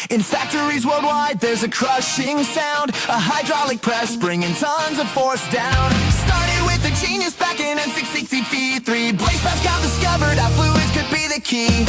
In factories worldwide, there's a crushing sound. A hydraulic press bringing tons of force down. Started with a genius back in N660V3. Blaise Pascal discovered how fluids could be the key.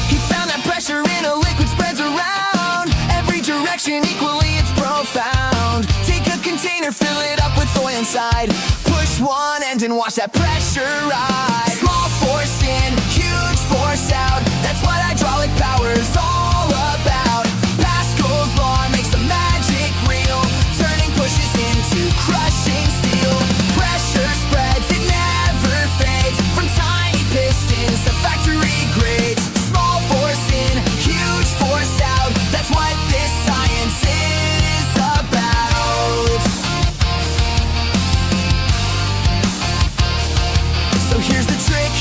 He found that pressure in a liquid spreads around every direction equally, it's profound. Take a container, fill it up with oil inside. Push one end and watch that pressure rise. Small force in, huge force out. That's what hydraulic power is all about. Pascal's law makes the magic real, turning pushes into crushing steel. Pressure spreads, it never fades, from tiny pistons to factory grades. Small force in, huge force out. That's what this science is about. So here's the trick,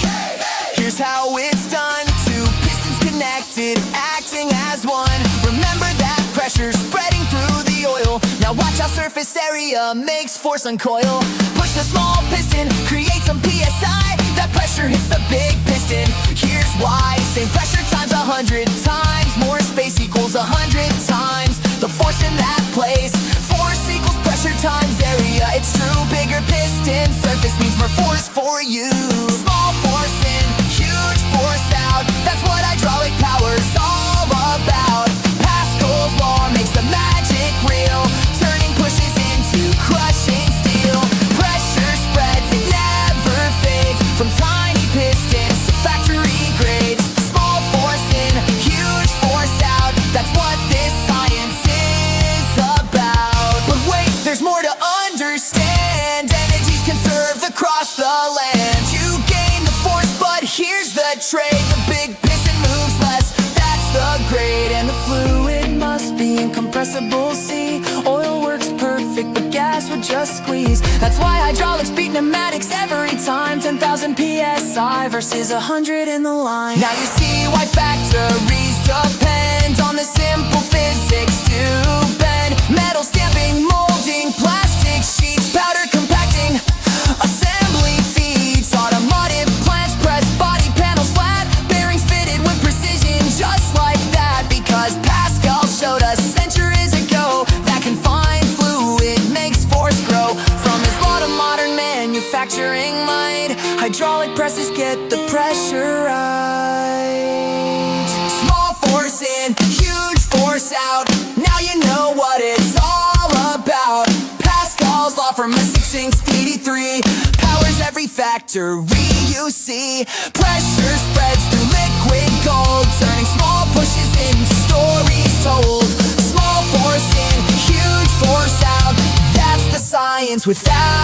here's how it's done. Two pistons connected, acting as one. Remember that pressure spreading through the oil. Now watch how surface area makes force uncoil. Push the small piston, create some PSI. That pressure hits the big piston. Here's why. Same pressure times 100 times. More space equals 100 times the force in that place. Force equals pressure times area. It's true, bigger piston surface means more force for you. Small force in, huge force out. That's what hydraulic power's all about. Pascal's law makes the magic real, turning pushes into crushing steel. Pressure spreads, it never fades, from tiny pistons to factory grades. Small force in, huge force out. That's what this science is about. But wait, there's more to understand. Energy's conserved across the land. You gain the force, but here's the trade. The big piston moves less, that's the grade. And the fluid must be incompressible, see. Oil works perfect, but gas would just squeeze. That's why hydraulics beat pneumatics every time. 10,000 PSI versus 100 in the line. Now you see why factories depend on the simple physics to bend. Metal stamping, molding, plastic sheets, powder compacting, assembly feeds. Automotive plants press body panels flat, bearings fitted with precision just like that. Because Pascal showed us centuries ago that confined fluid makes force grow. From his law to modern manufacturing mind, hydraulic presses get the pressure right. Small force in, huge force out. Now you know what it's all about. Pascal's law from a 663 powers every factory you see. Pressure spreads through liquid gold, turning small pushes into stories told. Small force in, huge force out. That's the science without